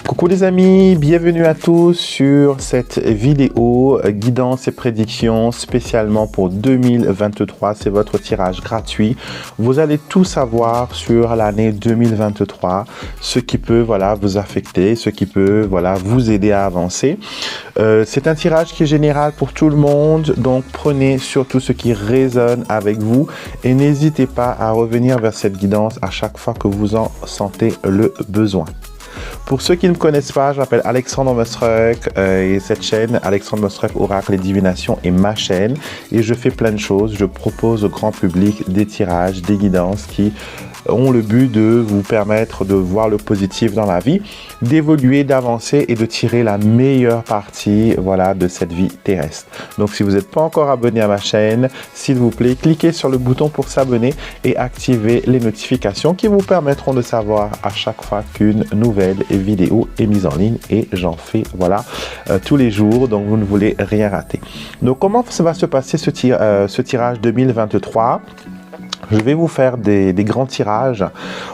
Coucou les amis, bienvenue à tous sur cette vidéo guidance et prédictions spécialement pour 2023. C'est votre tirage gratuit. Vous allez tout savoir sur l'année 2023, ce qui peut vous affecter, ce qui peut vous aider à avancer. C'est un tirage qui est général pour tout le monde, donc prenez surtout ce qui résonne avec vous et n'hésitez pas à revenir vers cette guidance à chaque fois que vous en sentez le besoin. Pour ceux qui ne me connaissent pas, je m'appelle Alexandre Mostreuk et cette chaîne, Alexandre Mostreuk Oracle et Divination, est ma chaîne et je fais plein de choses. Je propose au grand public des tirages, des guidances qui ont le but de vous permettre de voir le positif dans la vie, d'évoluer, d'avancer et de tirer la meilleure partie de cette vie terrestre. Donc si vous n'êtes pas encore abonné à ma chaîne, s'il vous plaît, cliquez sur le bouton pour s'abonner et activez les notifications qui vous permettront de savoir à chaque fois qu'une nouvelle vidéo est mise en ligne et j'en fais tous les jours, donc vous ne voulez rien rater. Donc comment ça va se passer ce tirage 2023? Je vais vous faire des grands tirages.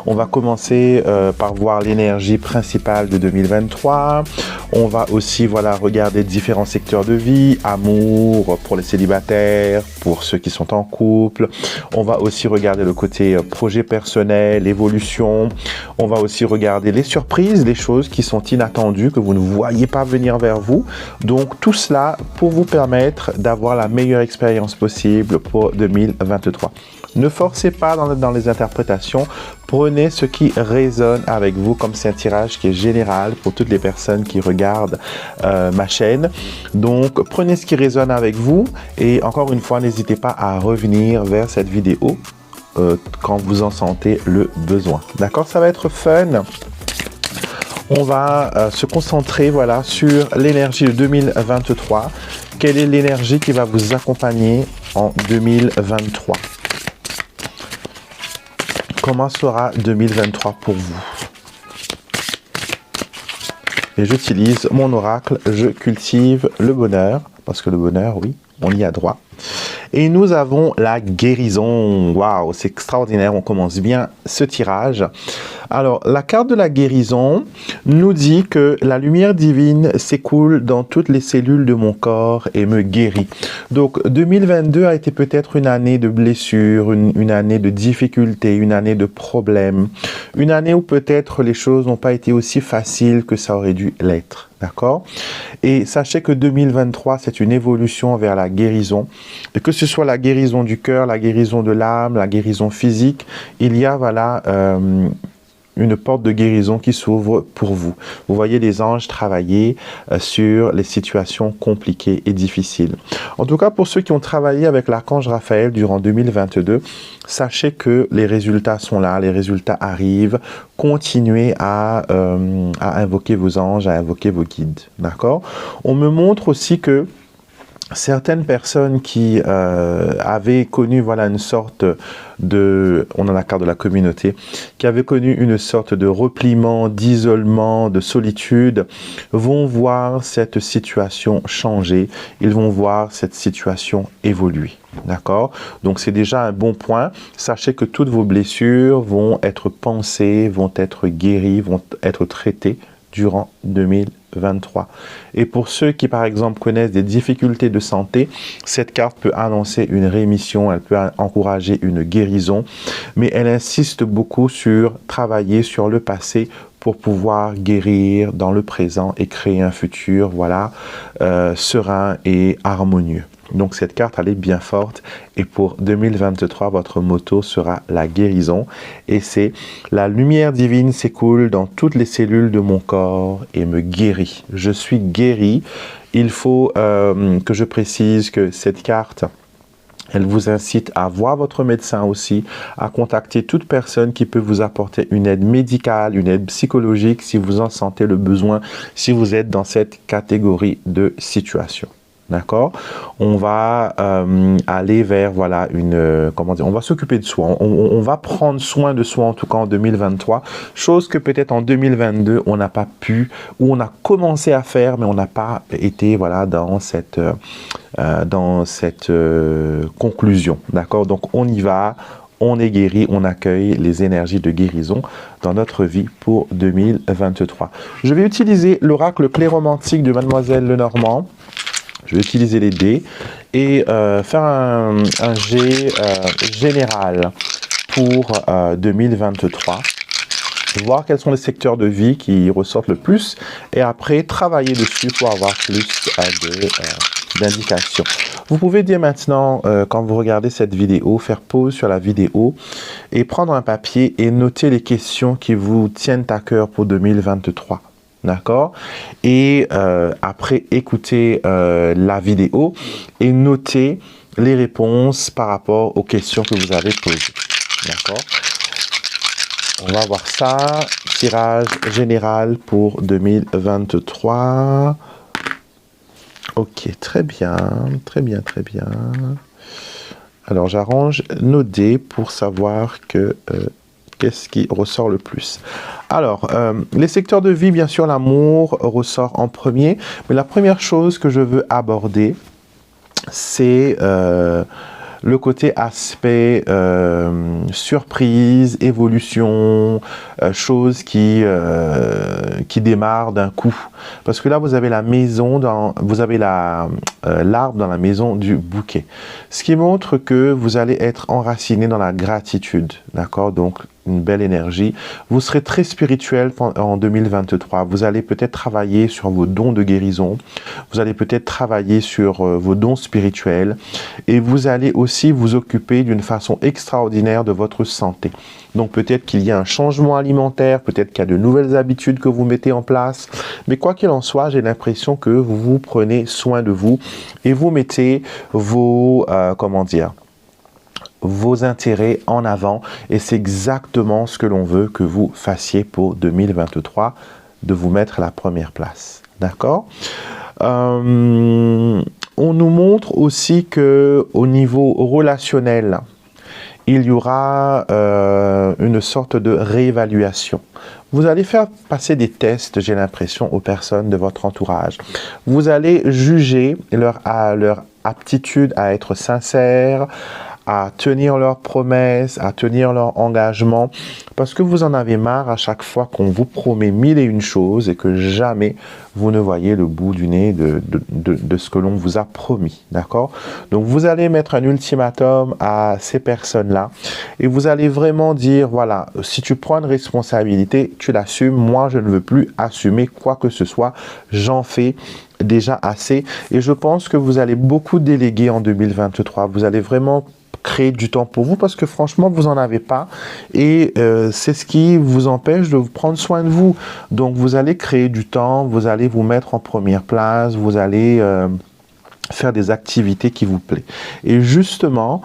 On va commencer par voir l'énergie principale de 2023. On va aussi regarder différents secteurs de vie, amour pour les célibataires, pour ceux qui sont en couple. On va aussi regarder le côté projet personnel, évolution. On va aussi regarder les surprises, les choses qui sont inattendues, que vous ne voyez pas venir vers vous. Donc tout cela pour vous permettre d'avoir la meilleure expérience possible pour 2023. Ne forcez pas dans les interprétations, prenez ce qui résonne avec vous, comme c'est un tirage qui est général pour toutes les personnes qui regardent ma chaîne. Donc prenez ce qui résonne avec vous et encore une fois, n'hésitez pas à revenir vers cette vidéo quand vous en sentez le besoin. D'accord, ça va être fun. On va se concentrer sur l'énergie de 2023. Quelle est l'énergie qui va vous accompagner en 2023? Comment sera 2023 pour vous? Et j'utilise mon oracle, je cultive le bonheur, parce que le bonheur, oui, on y a droit. Et nous avons la guérison. Waouh, c'est extraordinaire, on commence bien ce tirage. Alors, la carte de la guérison nous dit que la lumière divine s'écoule dans toutes les cellules de mon corps et me guérit. Donc, 2022 a été peut-être une année de blessures, une année de difficultés, une année de problèmes, une année où peut-être les choses n'ont pas été aussi faciles que ça aurait dû l'être. D'accord? Et sachez que 2023, c'est une évolution vers la guérison. Et que ce soit la guérison du cœur, la guérison de l'âme, la guérison physique, il y a, une porte de guérison qui s'ouvre pour vous. Vous voyez les anges travailler sur les situations compliquées et difficiles. En tout cas, pour ceux qui ont travaillé avec l'archange Raphaël durant 2022, sachez que les résultats sont là, les résultats arrivent. Continuez à invoquer vos anges, à invoquer vos guides. D'accord? On me montre aussi que certaines personnes qui avaient connu une sorte de, on a la carte de la communauté, qui avaient connu une sorte de repliement, d'isolement, de solitude, vont voir cette situation changer, ils vont voir cette situation évoluer. D'accord? Donc c'est déjà un bon point. Sachez que toutes vos blessures vont être pensées, vont être guéries, vont être traitées durant 2023. Et pour ceux qui, par exemple, connaissent des difficultés de santé, cette carte peut annoncer une rémission, elle peut encourager une guérison, mais elle insiste beaucoup sur travailler sur le passé pour pouvoir guérir dans le présent et créer un futur, serein et harmonieux. Donc cette carte, elle est bien forte et pour 2023, votre motto sera la guérison et c'est la lumière divine s'écoule dans toutes les cellules de mon corps et me guérit. Je suis guéri. Il faut que je précise que cette carte, elle vous incite à voir votre médecin aussi, à contacter toute personne qui peut vous apporter une aide médicale, une aide psychologique si vous en sentez le besoin, si vous êtes dans cette catégorie de situation. D'accord? On va aller vers, voilà, comment dire, on va s'occuper de soi. On va prendre soin de soi, en tout cas en 2023. Chose que peut-être en 2022, on n'a pas pu, ou on a commencé à faire, mais on n'a pas été, voilà, dans cette conclusion. D'accord? Donc, on y va. On est guéri, on accueille les énergies de guérison dans notre vie pour 2023. Je vais utiliser l'oracle clairomantique de Mademoiselle Lenormand. Je vais utiliser les dés et faire un jet général pour 2023. Voir quels sont les secteurs de vie qui ressortent le plus et après travailler dessus pour avoir plus d'indications. Vous pouvez dire maintenant, quand vous regardez cette vidéo, faire pause sur la vidéo et prendre un papier et noter les questions qui vous tiennent à cœur pour 2023. D'accord? Et après, écouter la vidéo et noter les réponses par rapport aux questions que vous avez posées. D'accord? On va voir ça. Tirage général pour 2023. Ok, très bien, très bien, très bien. Alors, j'arrange nos dés pour savoir qu'est-ce qui ressort le plus. Alors, les secteurs de vie, bien sûr, l'amour ressort en premier. Mais la première chose que je veux aborder, c'est le côté aspect surprise, évolution, chose qui démarre d'un coup. Parce que là, vous avez la maison, vous avez l'arbre dans la maison du bouquet. Ce qui montre que vous allez être enraciné dans la gratitude. D'accord? Donc, une belle énergie. Vous serez très spirituel en 2023. Vous allez peut-être travailler sur vos dons de guérison. Vous allez peut-être travailler sur vos dons spirituels. Et vous allez aussi vous occuper d'une façon extraordinaire de votre santé. Donc peut-être qu'il y a un changement alimentaire, peut-être qu'il y a de nouvelles habitudes que vous mettez en place. Mais quoi qu'il en soit, j'ai l'impression que vous prenez soin de vous et vous mettez vos, vos intérêts en avant. Et c'est exactement ce que l'on veut que vous fassiez pour 2023, de vous mettre à la première place. D'accord? On nous montre aussi que au niveau relationnel, il y aura une sorte de réévaluation. Vous allez faire passer des tests, j'ai l'impression, aux personnes de votre entourage. Vous allez juger leur aptitude à être sincère, à tenir leurs promesses, à tenir leur engagement, parce que vous en avez marre à chaque fois qu'on vous promet mille et une choses et que jamais vous ne voyez le bout du nez de ce que l'on vous a promis, d'accord? Donc vous allez mettre un ultimatum à ces personnes-là et vous allez vraiment dire, voilà, si tu prends une responsabilité, tu l'assumes, moi je ne veux plus assumer quoi que ce soit, j'en fais déjà assez et je pense que vous allez beaucoup déléguer en 2023, vous allez vraiment créer du temps pour vous parce que franchement vous en avez pas et c'est ce qui vous empêche de vous prendre soin de vous. Donc vous allez créer du temps, vous allez vous mettre en première place, vous allez faire des activités qui vous plaisent. Et justement,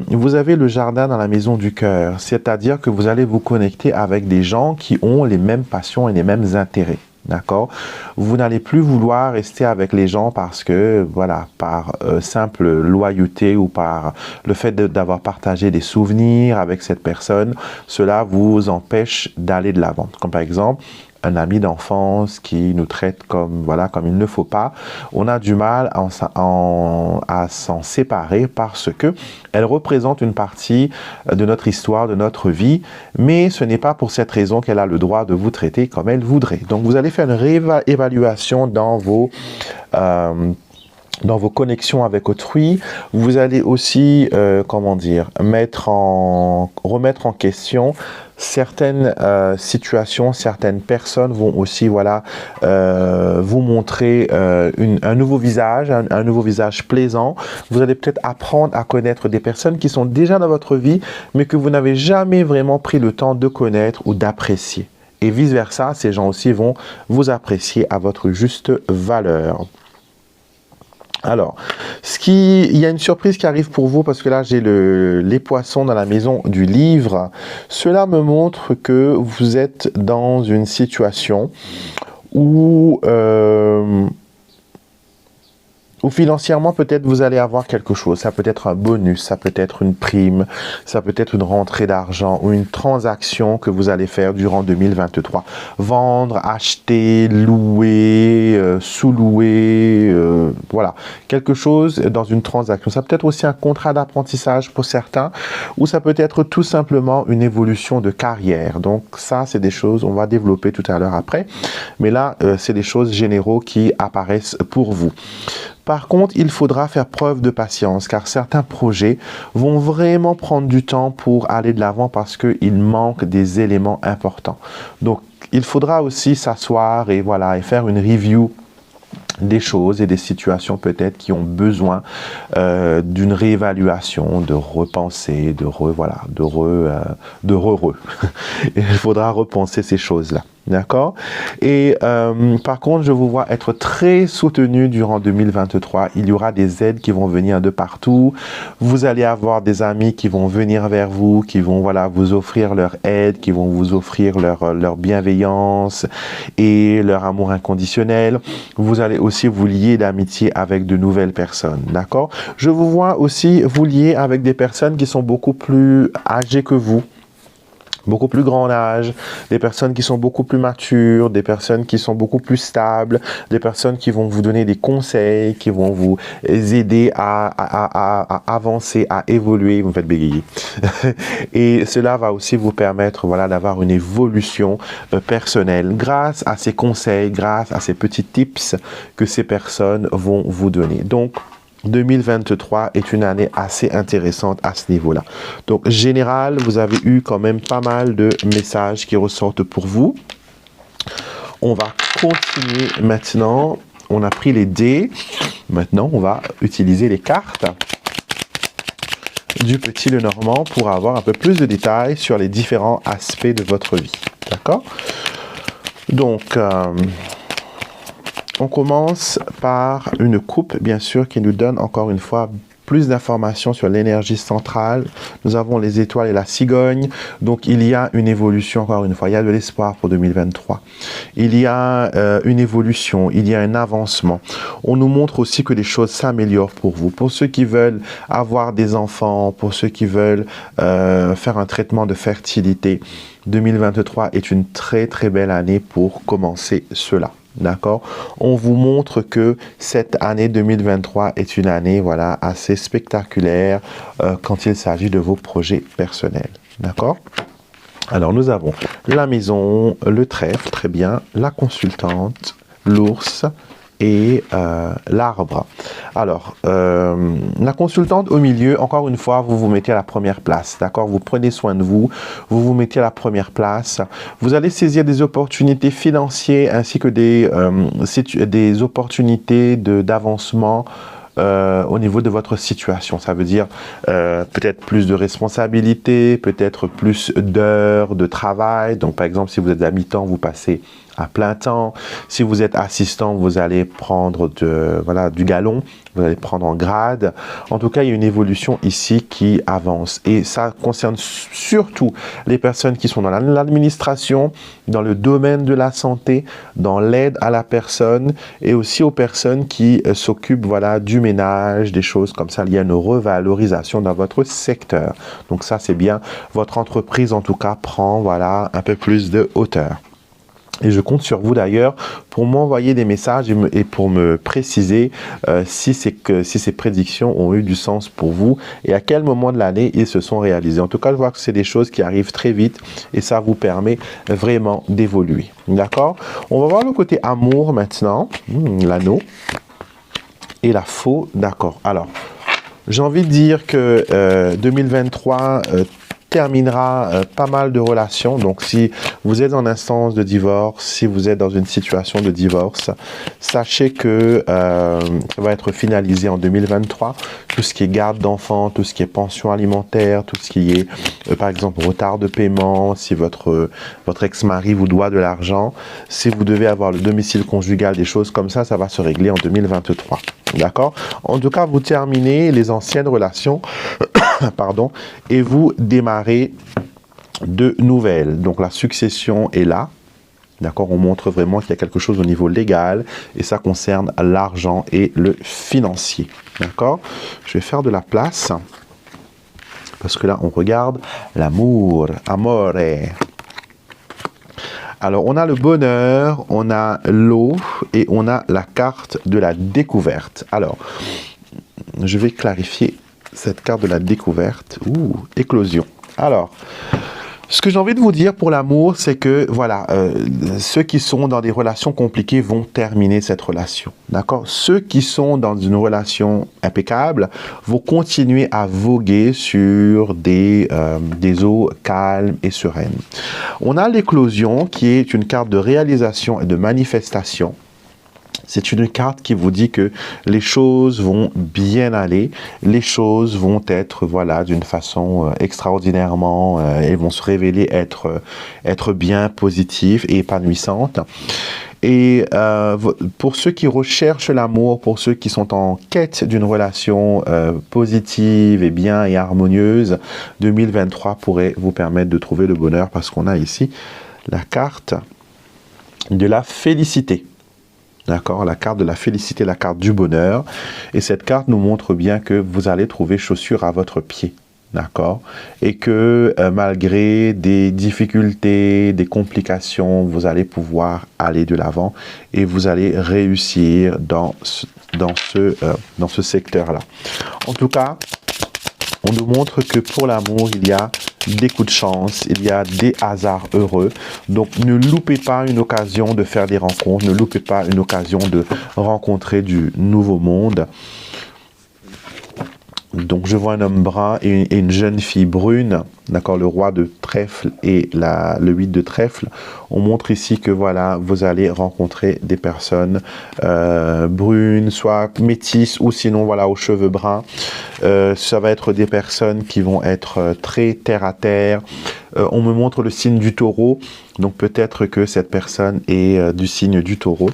vous avez le jardin dans la maison du cœur, c'est-à-dire que vous allez vous connecter avec des gens qui ont les mêmes passions et les mêmes intérêts. D'accord? Vous n'allez plus vouloir rester avec les gens parce que, voilà, par simple loyauté ou par le fait d'avoir partagé des souvenirs avec cette personne, cela vous empêche d'aller de l'avant. Comme par exemple, un ami d'enfance qui nous traite comme, voilà, comme il ne faut pas, on a du mal à s'en séparer parce que elle représente une partie de notre histoire, de notre vie, mais ce n'est pas pour cette raison qu'elle a le droit de vous traiter comme elle voudrait. Donc vous allez faire une réévaluation dans vos connexions avec autrui. Vous allez aussi, remettre en question certaines situations, certaines personnes vont aussi, voilà, vous montrer un nouveau visage, un nouveau visage plaisant. Vous allez peut-être apprendre à connaître des personnes qui sont déjà dans votre vie, mais que vous n'avez jamais vraiment pris le temps de connaître ou d'apprécier. Et vice-versa, ces gens aussi vont vous apprécier à votre juste valeur. Alors, il y a une surprise qui arrive pour vous parce que là, j'ai les poissons dans la maison du livre. Cela me montre que vous êtes dans une situation où Ou financièrement, peut-être vous allez avoir quelque chose. Ça peut être un bonus, ça peut être une prime, ça peut être une rentrée d'argent ou une transaction que vous allez faire durant 2023. Vendre, acheter, louer, sous-louer, voilà. Quelque chose dans une transaction. Ça peut être aussi un contrat d'apprentissage pour certains ou ça peut être tout simplement une évolution de carrière. Donc ça, c'est des choses, on va développer tout à l'heure après. Mais là, c'est des choses généraux qui apparaissent pour vous. Par contre, il faudra faire preuve de patience car certains projets vont vraiment prendre du temps pour aller de l'avant parce qu'il manque des éléments importants. Donc, il faudra aussi s'asseoir et voilà, et faire une review des choses et des situations peut-être qui ont besoin d'une réévaluation, de repenser, Il faudra repenser ces choses-là. D'accord? Et par contre, je vous vois être très soutenu durant 2023. Il y aura des aides qui vont venir de partout. Vous allez avoir des amis qui vont venir vers vous, qui vont voilà, vous offrir leur aide, qui vont vous offrir leur bienveillance et leur amour inconditionnel. Vous allez aussi vous lier d'amitié avec de nouvelles personnes. D'accord? Je vous vois aussi vous lier avec des personnes qui sont beaucoup plus âgées que vous. Beaucoup plus grand âge, des personnes qui sont beaucoup plus matures, des personnes qui sont beaucoup plus stables, des personnes qui vont vous donner des conseils, qui vont vous aider à avancer, à évoluer, vous me faites bégayer. Et cela va aussi vous permettre voilà, d'avoir une évolution personnelle grâce à ces conseils, grâce à ces petits tips que ces personnes vont vous donner. Donc, 2023 est une année assez intéressante à ce niveau-là. Donc, général, vous avez eu quand même pas mal de messages qui ressortent pour vous. On va continuer maintenant. On a pris les dés. Maintenant, on va utiliser les cartes du Petit Lenormand pour avoir un peu plus de détails sur les différents aspects de votre vie. D'accord? Donc, on commence par une coupe, bien sûr, qui nous donne encore une fois plus d'informations sur l'énergie centrale. Nous avons les étoiles et la cigogne. Donc, il y a une évolution, encore une fois. Il y a de l'espoir pour 2023. Il y a une évolution. Il y a un avancement. On nous montre aussi que les choses s'améliorent pour vous. Pour ceux qui veulent avoir des enfants, pour ceux qui veulent faire un traitement de fertilité, 2023 est une très, très belle année pour commencer cela. D'accord? On vous montre que cette année 2023 est une année voilà, assez spectaculaire quand il s'agit de vos projets personnels. D'accord? Alors, nous avons la maison, le trèfle, très bien, la consultante, l'ours et l'arbre. Alors, la consultante au milieu, encore une fois, vous vous mettez à la première place, d'accord? Vous prenez soin de vous, vous vous mettez à la première place. Vous allez saisir des opportunités financières ainsi que des opportunités d'avancement au niveau de votre situation. Ça veut dire peut-être plus de responsabilités, peut-être plus d'heures de travail. Donc, par exemple, si vous êtes à mi-temps, vous passez à plein temps. Si vous êtes assistant, vous allez prendre du galon, vous allez prendre en grade. En tout cas, il y a une évolution ici qui avance. Et ça concerne surtout les personnes qui sont dans l'administration, dans le domaine de la santé, dans l'aide à la personne et aussi aux personnes qui s'occupent du ménage, des choses comme ça. Il y a une revalorisation dans votre secteur. Donc ça, c'est bien. Votre entreprise, en tout cas, prend un peu plus de hauteur. Et je compte sur vous d'ailleurs pour m'envoyer des messages et pour me préciser si ces prédictions ont eu du sens pour vous et à quel moment de l'année ils se sont réalisés. En tout cas, je vois que c'est des choses qui arrivent très vite et ça vous permet vraiment d'évoluer. D'accord? On va voir le côté amour maintenant, l'anneau et la faux. D'accord. Alors, j'ai envie de dire que 2023 terminera pas mal de relations. Donc, si vous êtes en instance de divorce, si vous êtes dans une situation de divorce, sachez que ça va être finalisé en 2023. Tout ce qui est garde d'enfants, tout ce qui est pension alimentaire, tout ce qui est, par exemple, retard de paiement, si votre ex-mari vous doit de l'argent, si vous devez avoir le domicile conjugal, des choses comme ça, ça va se régler en 2023. D'accord? En tout cas, vous terminez les anciennes relations, pardon, et vous démarrez de nouvelles. Donc, la succession est là. D'accord, on montre vraiment qu'il y a quelque chose au niveau légal et ça concerne l'argent et le financier. D'accord, je vais faire de la place parce que là, on regarde l'amour, amore. Alors, on a le bonheur, on a l'eau et on a la carte de la découverte. Alors, je vais clarifier cette carte de la découverte. Ouh, éclosion. Alors, ce que j'ai envie de vous dire pour l'amour, c'est que, voilà, ceux qui sont dans des relations compliquées vont terminer cette relation, d'accord? Ceux qui sont dans une relation impeccable vont continuer à voguer sur des eaux calmes et sereines. On a l'éclosion qui est une carte de réalisation et de manifestation. C'est une carte qui vous dit que les choses vont bien aller, les choses vont être, voilà, d'une façon extraordinairement, elles vont se révéler être bien positives et épanouissantes. Et pour ceux qui recherchent l'amour, pour ceux qui sont en quête d'une relation positive et bien et harmonieuse, 2023 pourrait vous permettre de trouver le bonheur parce qu'on a ici la carte de la félicité. D'accord, la carte de la félicité, la carte du bonheur. Et cette carte nous montre bien que vous allez trouver chaussure à votre pied. D'accord, et que malgré des difficultés, des complications, vous allez pouvoir aller de l'avant et vous allez réussir dans ce secteur-là. En tout cas, on nous montre que pour l'amour, il y a des coups de chance, il y a des hasards heureux. Donc, ne loupez pas une occasion de faire des rencontres, ne loupez pas une occasion de rencontrer du nouveau monde. Donc, je vois un homme brun et une jeune fille brune, d'accord, le roi de trèfle et le 8 de trèfle. On montre ici que, voilà, vous allez rencontrer des personnes brunes, soit métisses ou sinon, voilà, aux cheveux bruns. Ça va être des personnes qui vont être très terre à terre. On me montre le signe du taureau, donc peut-être que cette personne est du signe du taureau.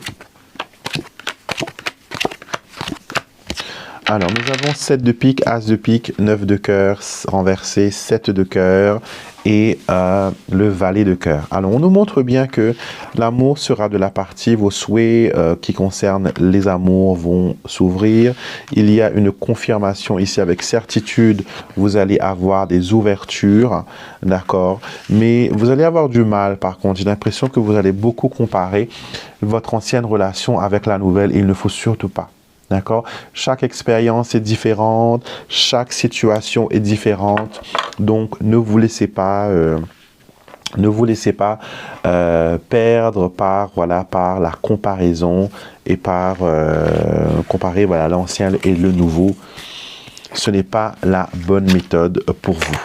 Alors, nous avons 7 de pique, As de pique, 9 de cœur, renversé, 7 de cœur et le valet de cœur. Alors, on nous montre bien que l'amour sera de la partie, vos souhaits qui concernent les amours vont s'ouvrir. Il y a une confirmation ici avec certitude, vous allez avoir des ouvertures, d'accord? Mais vous allez avoir du mal, par contre. J'ai l'impression que vous allez beaucoup comparer votre ancienne relation avec la nouvelle. Il ne faut surtout pas. D'accord? Chaque expérience est différente, chaque situation est différente, donc ne vous laissez pas perdre par la comparaison et par comparer voilà, l'ancien et le nouveau. Ce n'est pas la bonne méthode pour vous.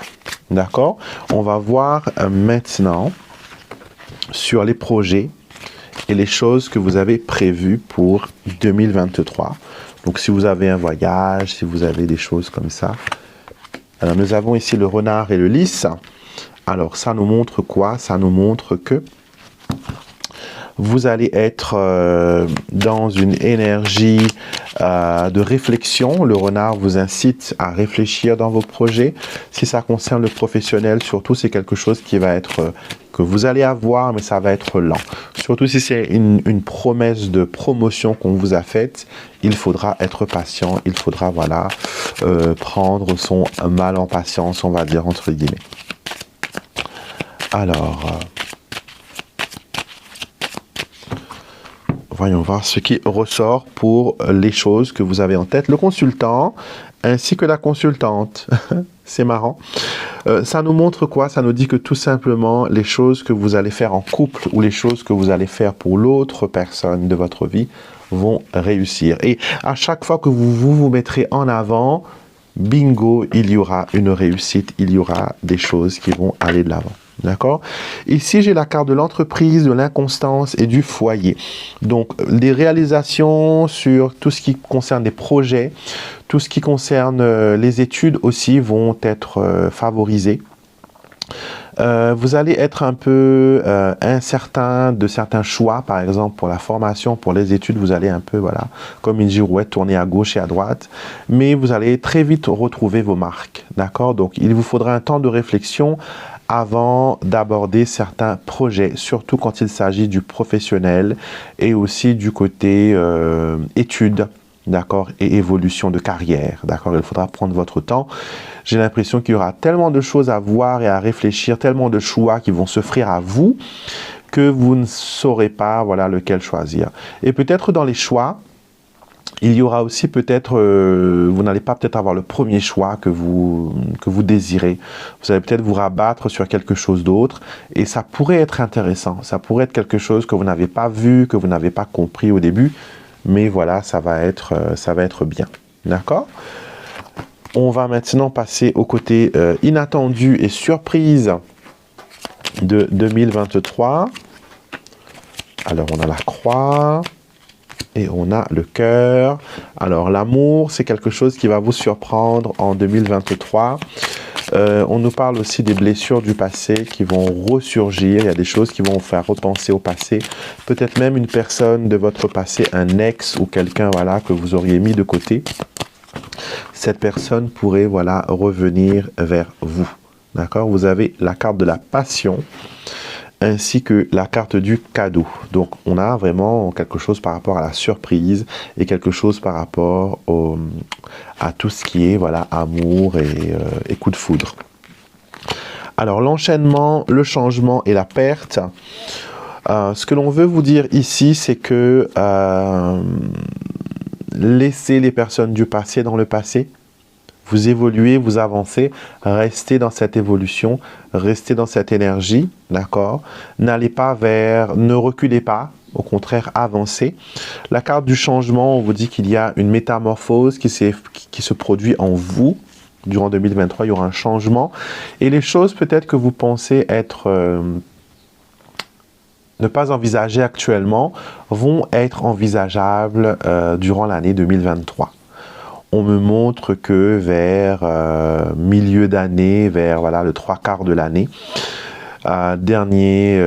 D'accord? On va voir maintenant sur les projets et les choses que vous avez prévues pour 2023. Donc, si vous avez un voyage, si vous avez des choses comme ça. Alors, nous avons ici le renard et le lys. Alors, ça nous montre quoi? Ça nous montre que vous allez être dans une énergie de réflexion. Le renard vous incite à réfléchir dans vos projets. Si ça concerne le professionnel, surtout, c'est quelque chose qui va être que vous allez avoir, mais ça va être lent. Surtout si c'est une promesse de promotion qu'on vous a faite, il faudra être patient, il faudra voilà, prendre son mal en patience, on va dire entre guillemets. Alors, voyons voir ce qui ressort pour les choses que vous avez en tête. Le consultant ainsi que la consultante. C'est marrant. Ça nous montre quoi? Ça nous dit que tout simplement, les choses que vous allez faire en couple ou les choses que vous allez faire pour l'autre personne de votre vie vont réussir. Et à chaque fois que vous mettrez en avant, bingo, il y aura une réussite, il y aura des choses qui vont aller de l'avant. D'accord? Ici, j'ai la carte de l'entreprise, de l'inconstance et du foyer. Donc, les réalisations sur tout ce qui concerne des projets, tout ce qui concerne les études aussi vont être favorisées. Vous allez être un peu incertain de certains choix, par exemple pour la formation, pour les études, vous allez un peu, voilà, comme une girouette, tourner à gauche et à droite, mais vous allez très vite retrouver vos marques, d'accord? Donc, il vous faudra un temps de réflexion avant d'aborder certains projets, surtout quand il s'agit du professionnel et aussi du côté études, d'accord, et évolution de carrière, d'accord? Il faudra prendre votre temps. J'ai l'impression qu'il y aura tellement de choses à voir et à réfléchir, tellement de choix qui vont s'offrir à vous que vous ne saurez pas, voilà, lequel choisir. Et peut-être dans les choix, il y aura aussi peut-être, vous n'allez pas peut-être avoir le premier choix que vous désirez. Vous allez peut-être vous rabattre sur quelque chose d'autre et ça pourrait être intéressant. Ça pourrait être quelque chose que vous n'avez pas vu, que vous n'avez pas compris au début. Mais voilà, ça va être bien. D'accord? On va maintenant passer au côté inattendu et surprise de 2023. Alors, on a la croix et on a le cœur. Alors, l'amour, c'est quelque chose qui va vous surprendre en 2023. On nous parle aussi des blessures du passé qui vont ressurgir. Il y a des choses qui vont vous faire repenser au passé. Peut-être même une personne de votre passé, un ex ou quelqu'un, voilà, que vous auriez mis de côté. Cette personne pourrait, voilà, revenir vers vous. D'accord? Vous avez la carte de la passion ainsi que la carte du cadeau. Donc, on a vraiment quelque chose par rapport à la surprise et quelque chose par rapport à tout ce qui est, voilà, amour et coup de foudre. Alors, l'enchaînement, le changement et la perte. Ce que l'on veut vous dire ici, c'est que laissez les personnes du passé dans le passé. Vous évoluez, vous avancez, restez dans cette évolution, restez dans cette énergie, d'accord? N'allez pas vers, ne reculez pas, au contraire, avancez. La carte du changement, on vous dit qu'il y a une métamorphose qui se produit en vous. Durant 2023, il y aura un changement. Et les choses peut-être que vous pensez être... ne pas envisager actuellement, vont être envisageables durant l'année 2023. On me montre que vers milieu d'année, vers voilà, le 3/4 de l'année, dernier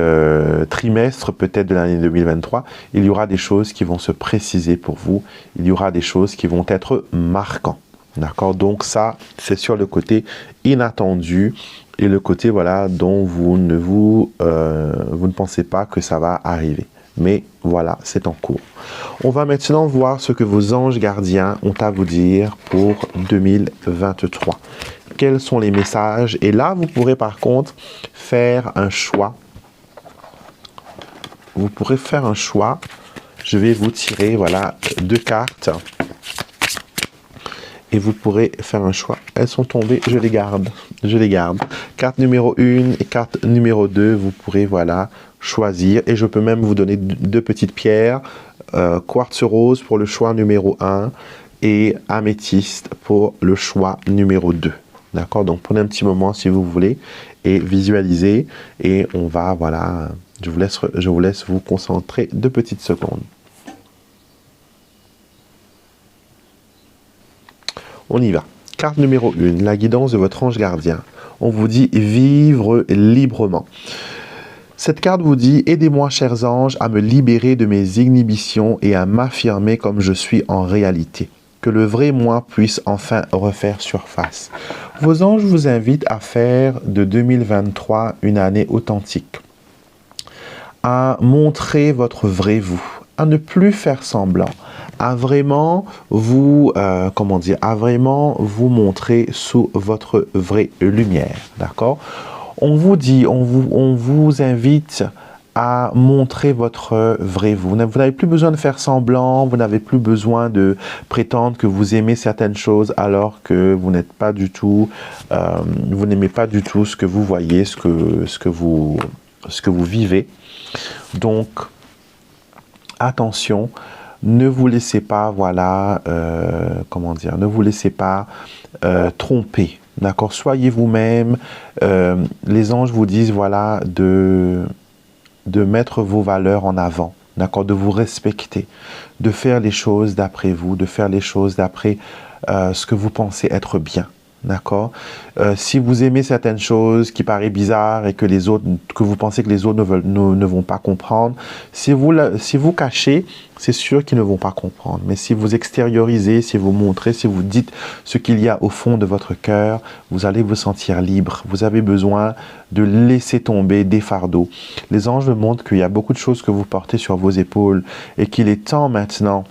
trimestre peut-être de l'année 2023, il y aura des choses qui vont se préciser pour vous, il y aura des choses qui vont être marquantes. D'accord? Donc ça, c'est sur le côté inattendu et le côté voilà, dont vous ne pensez pas que ça va arriver. Mais voilà, c'est en cours. On va maintenant voir ce que vos anges gardiens ont à vous dire pour 2023. Quels sont les messages? Et là, vous pourrez par contre faire un choix. Vous pourrez faire un choix. Je vais vous tirer, voilà, 2 cartes. Et vous pourrez faire un choix. Elles sont tombées, je les garde. Je les garde. Carte numéro 1 et carte numéro 2, vous pourrez, voilà, choisir. Et je peux même vous donner 2 petites pierres. Quartz rose pour le choix numéro 1 et améthyste pour le choix numéro 2. D'accord? Donc, prenez un petit moment si vous voulez et visualisez. Et on va, voilà, je vous laisse vous concentrer 2 petites secondes. On y va. Carte numéro 1, la guidance de votre ange gardien. On vous dit vivre librement. Cette carte vous dit « Aidez-moi, chers anges, à me libérer de mes inhibitions et à m'affirmer comme je suis en réalité. Que le vrai moi puisse enfin refaire surface. » Vos anges vous invitent à faire de 2023 une année authentique, à montrer votre vrai vous, à ne plus faire semblant, à vraiment vous, à vraiment vous montrer sous votre vraie lumière, d'accord? On vous dit, on vous invite à montrer votre vrai vous. Vous n'avez plus besoin de faire semblant, vous n'avez plus besoin de prétendre que vous aimez certaines choses alors que vous n'êtes pas du tout, vous n'aimez pas du tout ce que vous voyez, ce que vous vivez. Donc, attention, ne vous laissez pas, voilà, ne vous laissez pas tromper, d'accord? Soyez vous-même. Les anges vous disent, voilà, de mettre vos valeurs en avant, d'accord? De vous respecter, de faire les choses d'après vous, de faire les choses d'après ce que vous pensez être bien, d'accord? Si vous aimez certaines choses qui paraissent bizarres et que les autres, que vous pensez que les autres ne vont pas comprendre, si vous cachez, c'est sûr qu'ils ne vont pas comprendre. Mais si vous extériorisez, si vous montrez, si vous dites ce qu'il y a au fond de votre cœur, vous allez vous sentir libre. Vous avez besoin de laisser tomber des fardeaux. Les anges me montrent qu'il y a beaucoup de choses que vous portez sur vos épaules et qu'il est temps maintenant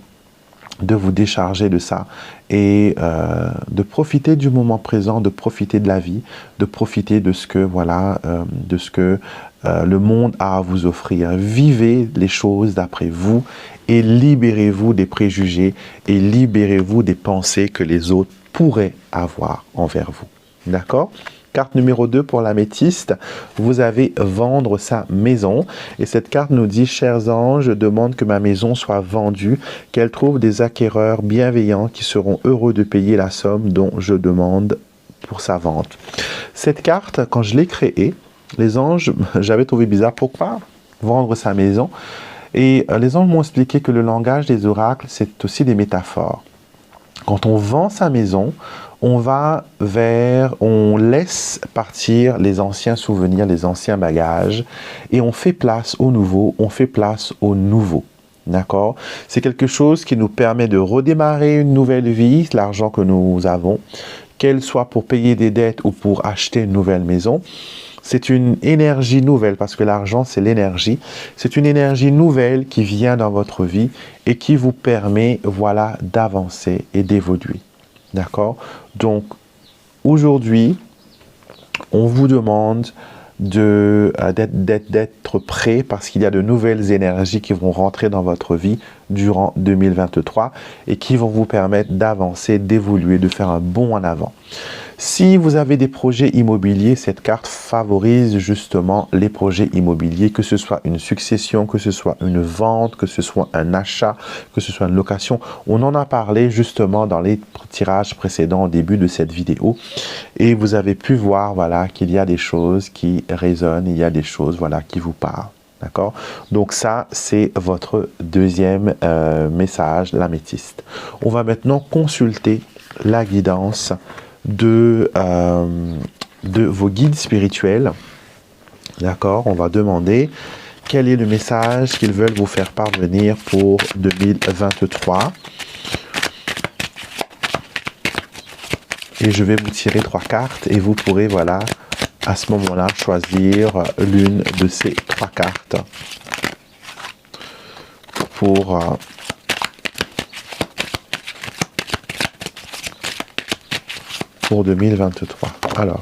de vous décharger de ça et de profiter du moment présent, de profiter de la vie, de profiter de ce que le monde a à vous offrir. Vivez les choses d'après vous et libérez-vous des préjugés et libérez-vous des pensées que les autres pourraient avoir envers vous. D'accord? Carte numéro 2 pour l'améthyste, vous avez vendre sa maison. Et cette carte nous dit, chers anges, je demande que ma maison soit vendue, qu'elle trouve des acquéreurs bienveillants qui seront heureux de payer la somme dont je demande pour sa vente. Cette carte, quand je l'ai créée, les anges, j'avais trouvé bizarre, pourquoi vendre sa maison? Et les anges m'ont expliqué que le langage des oracles, c'est aussi des métaphores. Quand on vend sa maison, on laisse partir les anciens souvenirs, les anciens bagages, et on fait place au nouveau, on fait place au nouveau. D'accord? C'est quelque chose qui nous permet de redémarrer une nouvelle vie, l'argent que nous avons, qu'elle soit pour payer des dettes ou pour acheter une nouvelle maison. C'est une énergie nouvelle, parce que l'argent, c'est l'énergie. C'est une énergie nouvelle qui vient dans votre vie et qui vous permet, voilà, d'avancer et d'évoluer. D'accord? Donc, aujourd'hui, on vous demande d'être prêt parce qu'il y a de nouvelles énergies qui vont rentrer dans votre vie durant 2023 et qui vont vous permettre d'avancer, d'évoluer, de faire un bond en avant. Si vous avez des projets immobiliers, cette carte favorise justement les projets immobiliers, que ce soit une succession, que ce soit une vente, que ce soit un achat, que ce soit une location. On en a parlé justement dans les tirages précédents au début de cette vidéo. Et vous avez pu voir, voilà, qu'il y a des choses qui résonnent, il y a des choses, voilà, qui vous parlent. D'accord? Donc ça, c'est votre deuxième message, l'améthyste. On va maintenant consulter la guidance de vos guides spirituels. D'accord? On va demander quel est le message qu'ils veulent vous faire parvenir pour 2023. Et je vais vous tirer 3 cartes et vous pourrez, voilà, à ce moment-là, choisir l'une de ces 3 cartes pour 2023. Alors,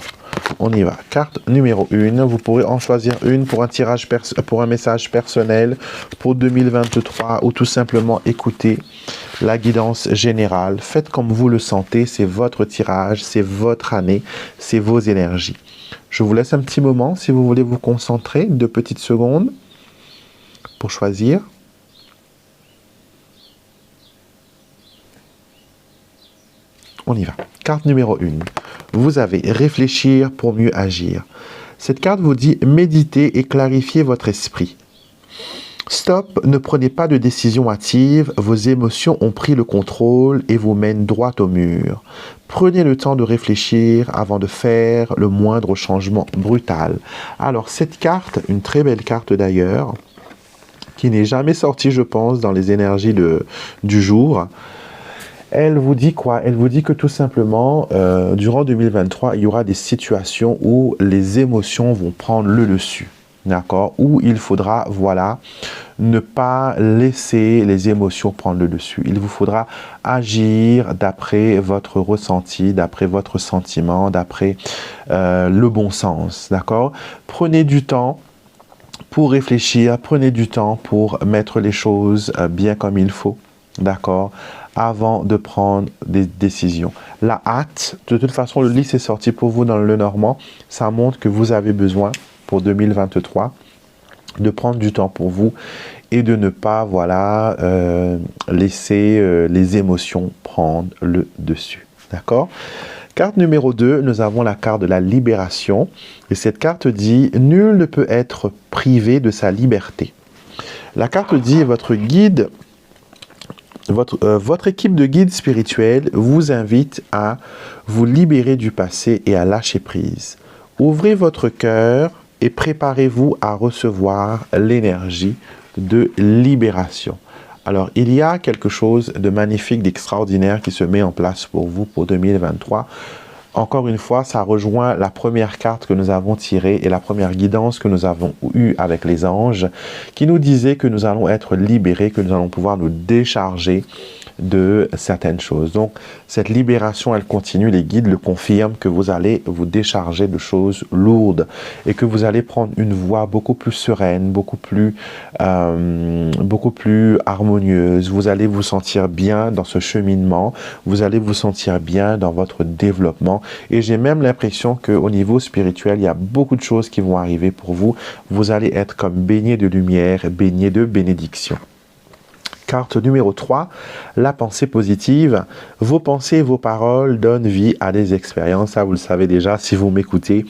on y va. Carte numéro 1. Vous pourrez en choisir une pour un tirage pour un message personnel pour 2023 ou tout simplement écouter la guidance générale. Faites comme vous le sentez. C'est votre tirage, c'est votre année, c'est vos énergies. Je vous laisse un petit moment si vous voulez vous concentrer, 2 petites secondes pour choisir. On y va. Carte numéro 1. Vous avez réfléchir pour mieux agir. Cette carte vous dit méditer et clarifier votre esprit. Stop, ne prenez pas de décision hâtive, vos émotions ont pris le contrôle et vous mènent droit au mur. Prenez le temps de réfléchir avant de faire le moindre changement brutal. Alors cette carte, une très belle carte d'ailleurs, qui n'est jamais sortie je pense dans les énergies du jour, elle vous dit quoi? Elle vous dit que tout simplement, durant 2023, il y aura des situations où les émotions vont prendre le dessus. D'accord? Où il faudra, voilà, ne pas laisser les émotions prendre le dessus. Il vous faudra agir d'après votre ressenti, d'après votre sentiment, d'après le bon sens. D'accord? Prenez du temps pour réfléchir, prenez du temps pour mettre les choses bien comme il faut. D'accord? Avant de prendre des décisions. La hâte, de toute façon, le livre est sorti pour vous dans le Normand. Ça montre que vous avez besoin, pour 2023, de prendre du temps pour vous et de ne pas, voilà, laisser les émotions prendre le dessus. D'accord? Carte numéro 2, nous avons la carte de la libération. Et cette carte dit « Nul ne peut être privé de sa liberté ». La carte dit « Votre guide votre équipe de guides spirituels vous invite à vous libérer du passé et à lâcher prise. Ouvrez votre cœur et préparez-vous à recevoir l'énergie de libération. Alors, il y a quelque chose de magnifique, d'extraordinaire qui se met en place pour vous pour 2023. Encore une fois, ça rejoint la première carte que nous avons tirée et la première guidance que nous avons eue avec les anges qui nous disait que nous allons être libérés, que nous allons pouvoir nous décharger de certaines choses. Donc, cette libération, elle continue. Les guides le confirment que vous allez vous décharger de choses lourdes et que vous allez prendre une voie beaucoup plus sereine, beaucoup plus harmonieuse. Vous allez vous sentir bien dans ce cheminement. Vous allez vous sentir bien dans votre développement. Et j'ai même l'impression qu'au niveau spirituel, il y a beaucoup de choses qui vont arriver pour vous. Vous allez être comme baigné de lumière, baigné de bénédiction. Carte numéro 3, la pensée positive. Vos pensées et vos paroles donnent vie à des expériences. Ça, vous le savez déjà si vous m'écoutez.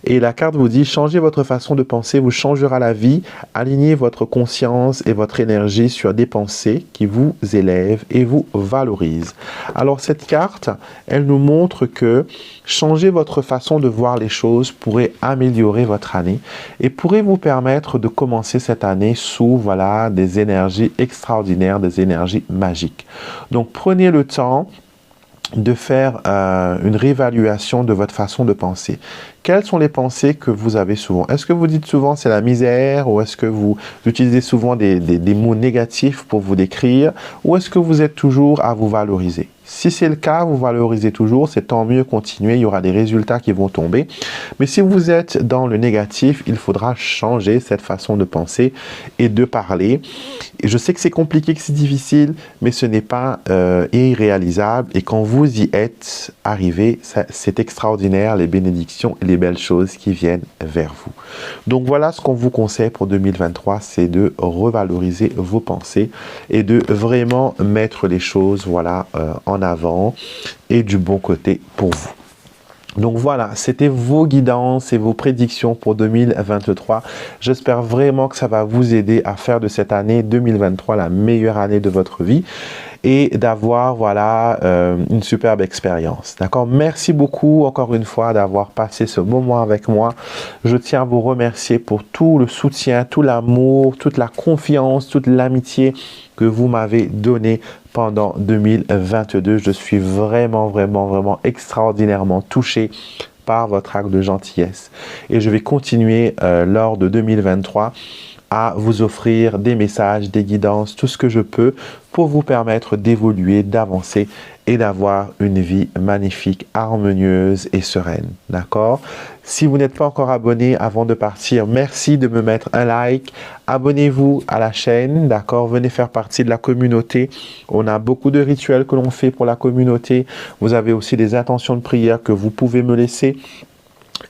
Et la carte vous dit, changez votre façon de penser, vous changera la vie. Alignez votre conscience et votre énergie sur des pensées qui vous élèvent et vous valorisent. Alors cette carte, elle nous montre que changer votre façon de voir les choses pourrait améliorer votre année et pourrait vous permettre de commencer cette année sous des énergies extraordinaires, des énergies magiques. Donc prenez le temps de faire une réévaluation de votre façon de penser. Quelles sont les pensées que vous avez souvent? Est-ce que vous dites souvent c'est la misère ou est-ce que vous utilisez souvent des mots négatifs pour vous décrire ou est-ce que vous êtes toujours à vous valoriser? Si c'est le cas, vous valorisez toujours, c'est tant mieux, continuez, il y aura des résultats qui vont tomber. Mais si vous êtes dans le négatif, il faudra changer cette façon de penser et de parler. Et je sais que c'est compliqué, que c'est difficile, mais ce n'est pas irréalisable. Et quand vous y êtes arrivé, c'est extraordinaire, les bénédictions et les belles choses qui viennent vers vous. Donc voilà ce qu'on vous conseille pour 2023, c'est de revaloriser vos pensées et de vraiment mettre les choses en avant et du bon côté pour vous. Donc voilà, c'était vos guidances et vos prédictions pour 2023. J'espère vraiment que ça va vous aider à faire de cette année 2023 la meilleure année de votre vie et d'avoir une superbe expérience. D'accord? Merci beaucoup encore une fois d'avoir passé ce moment avec moi. Je tiens à vous remercier pour tout le soutien, tout l'amour, toute la confiance, toute l'amitié que vous m'avez donné pendant 2022. Je suis vraiment extraordinairement touché par votre acte de gentillesse. Et je vais continuer lors de 2023 à vous offrir des messages, des guidances, tout ce que je peux pour vous permettre d'évoluer, d'avancer et d'avoir une vie magnifique, harmonieuse et sereine. D'accord? Si vous n'êtes pas encore abonné avant de partir, merci de me mettre un like. Abonnez-vous à la chaîne, d'accord? Venez faire partie de la communauté. On a beaucoup de rituels que l'on fait pour la communauté. Vous avez aussi des intentions de prière que vous pouvez me laisser.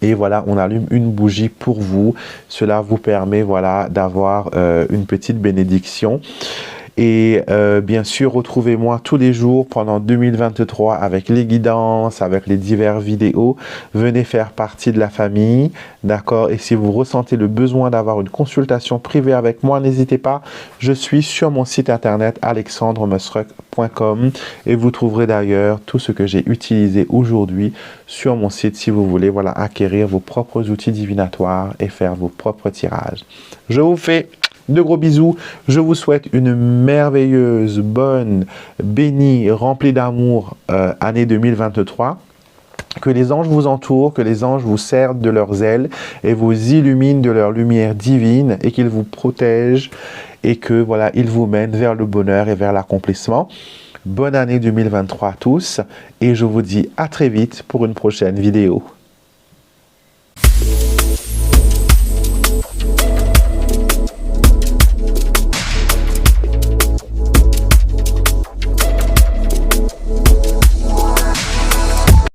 Et voilà, on allume une bougie pour vous. Cela vous permet d'avoir une petite bénédiction. Et bien sûr, retrouvez-moi tous les jours pendant 2023 avec les guidances, avec les divers vidéos. Venez faire partie de la famille, d'accord? Et si vous ressentez le besoin d'avoir une consultation privée avec moi, n'hésitez pas. Je suis sur mon site internet alexandremusruck.com et vous trouverez d'ailleurs tout ce que j'ai utilisé aujourd'hui sur mon site si vous voulez acquérir vos propres outils divinatoires et faire vos propres tirages. Je vous fais de gros bisous. Je vous souhaite une merveilleuse, bonne, bénie, remplie d'amour année 2023. Que les anges vous entourent, que les anges vous servent de leurs ailes et vous illuminent de leur lumière divine et qu'ils vous protègent et que ils vous mènent vers le bonheur et vers l'accomplissement. Bonne année 2023 à tous et je vous dis à très vite pour une prochaine vidéo.